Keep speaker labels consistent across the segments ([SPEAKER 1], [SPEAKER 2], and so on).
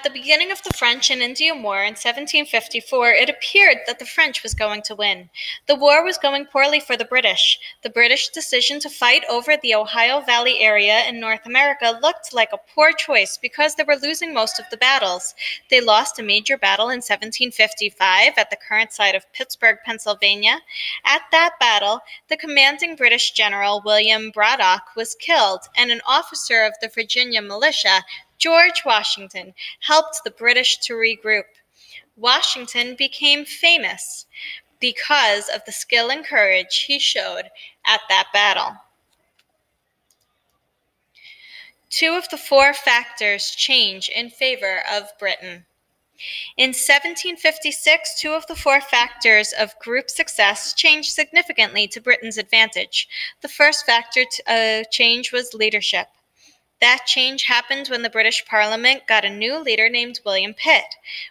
[SPEAKER 1] the beginning of the French and Indian War in 1754, it appeared that the French was going to win. The war was going poorly for the British. The British decision to fight over the Ohio Valley area in North America looked like a poor choice because they were losing most of the battles. They lost a major battle in 1755 at the current site of Pittsburgh, Pennsylvania. At that battle, the commanding British general William Braddock was killed, and an officer of the Virginia militia, George Washington, helped the British to regroup. Washington became famous because of the skill and courage he showed at that battle. 2 of the 4 factors change in favor of Britain. In 1756, 2 of the 4 factors of group success changed significantly to Britain's advantage. The first factor change was leadership. That change happened when the British Parliament got a new leader named William Pitt.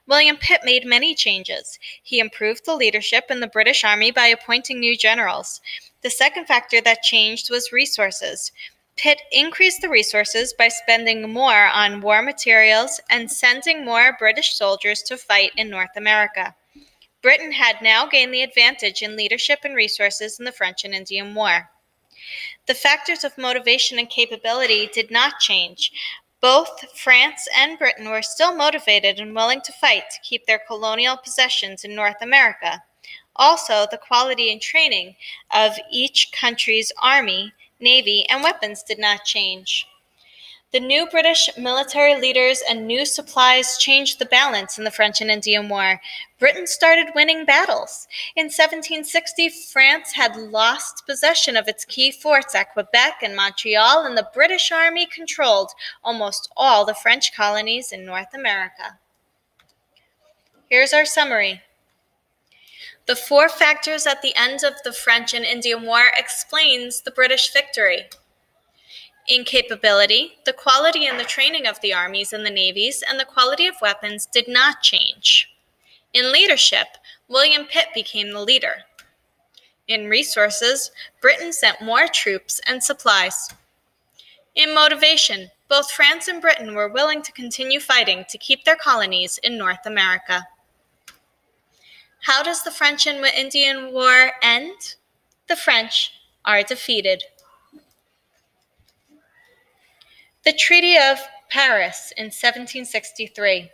[SPEAKER 1] William Pitt made many changes. He improved the leadership in the British Army by appointing new generals. The second factor that changed was resources. Pitt increased the resources by spending more on war materials and sending more British soldiers to fight in North America. Britain had now gained the advantage in leadership and resources in the French and Indian War. The factors of motivation and capability did not change. Both France and Britain were still motivated and willing to fight to keep their colonial possessions in North America. Also, the quality and training of each country's army, navy, and weapons did not change. The new British military leaders and new supplies changed the balance in the French and Indian War. Britain started winning battles. In 1760, France had lost possession of its key forts at Quebec and Montreal, and the British Army controlled almost all the French colonies in North America. Here's our summary. The 4 factors at the end of the French and Indian War explains the British victory. In capability, the quality and the training of the armies and the navies and the quality of weapons did not change. In leadership, William Pitt became the leader. In resources, Britain sent more troops and supplies. In motivation, both France and Britain were willing to continue fighting to keep their colonies in North America. How does the French and Indian War end? The French are defeated. The Treaty of Paris in 1763.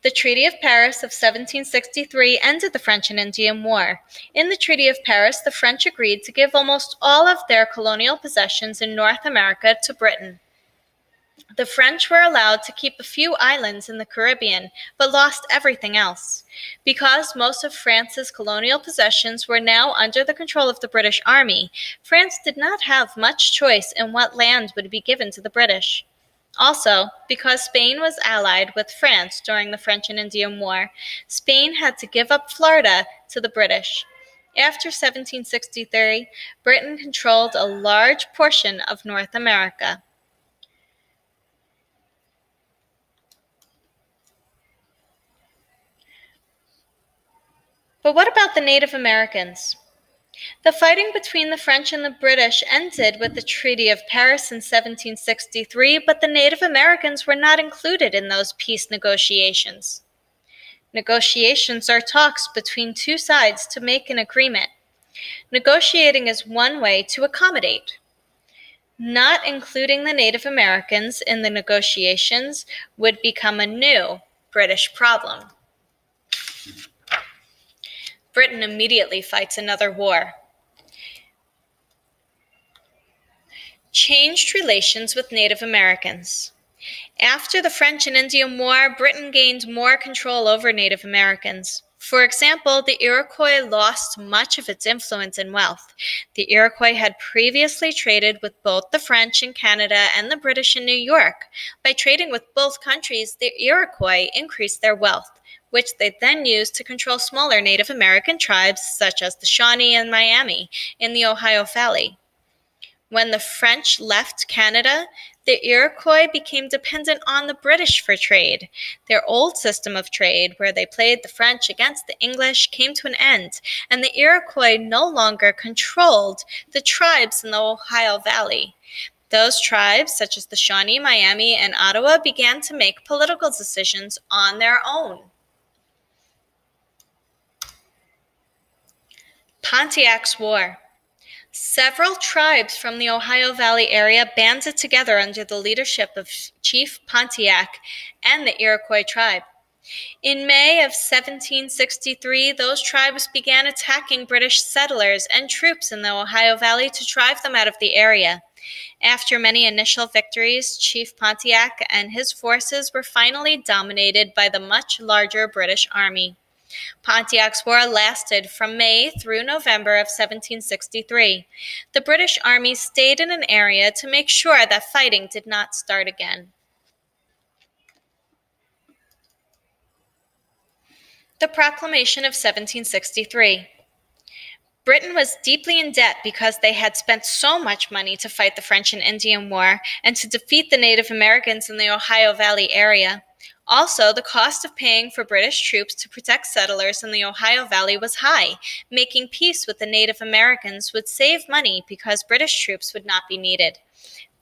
[SPEAKER 1] The Treaty of Paris of 1763 ended the French and Indian War. In the Treaty of Paris, the French agreed to give almost all of their colonial possessions in North America to Britain. The French were allowed to keep a few islands in the Caribbean, but lost everything else. Because most of France's colonial possessions were now under the control of the British Army, France did not have much choice in what land would be given to the British. Also, because Spain was allied with France during the French and Indian War, Spain had to give up Florida to the British. After 1763, Britain controlled a large portion of North America. But what about the Native Americans? The fighting between the French and the British ended with the Treaty of Paris in 1763, but the Native Americans were not included in those peace negotiations. Negotiations are talks between 2 sides to make an agreement. Negotiating is one way to accommodate. Not including the Native Americans in the negotiations would become a new British problem. Britain immediately fights another war. Changed relations with Native Americans. After the French and Indian War, Britain gained more control over Native Americans. For example, the Iroquois lost much of its influence and wealth. The Iroquois had previously traded with both the French in Canada and the British in New York. By trading with both countries, the Iroquois increased their wealth, which they then used to control smaller Native American tribes such as the Shawnee and Miami in the Ohio Valley. When the French left Canada, the Iroquois became dependent on the British for trade. Their old system of trade, where they played the French against the English, came to an end, and the Iroquois no longer controlled the tribes in the Ohio Valley. Those tribes, such as the Shawnee, Miami, and Ottawa, began to make political decisions on their own. Pontiac's War. Several tribes from the Ohio Valley area banded together under the leadership of Chief Pontiac and the Iroquois tribe. In May of 1763, those tribes began attacking British settlers and troops in the Ohio Valley to drive them out of the area. After many initial victories, Chief Pontiac and his forces were finally dominated by the much larger British army. Pontiac's War lasted from May through November of 1763. The British army stayed in an area to make sure that fighting did not start again. The Proclamation of 1763. Britain was deeply in debt because they had spent so much money to fight the French and Indian War and to defeat the Native Americans in the Ohio Valley area. Also, the cost of paying for British troops to protect settlers in the Ohio Valley was high. Making peace with the Native Americans would save money because British troops would not be needed.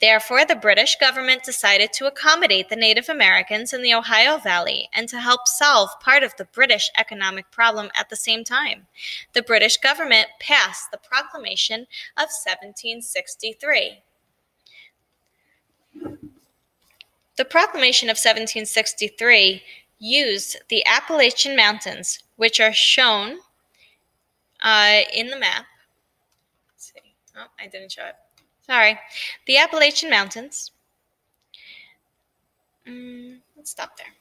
[SPEAKER 1] Therefore, the British government decided to accommodate the Native Americans in the Ohio Valley and to help solve part of the British economic problem at the same time. The British government passed the Proclamation of 1763. The Proclamation of 1763 used the Appalachian Mountains, which are shown in the map. Let's see. Oh, I didn't show it. Sorry. The Appalachian Mountains. Let's stop there.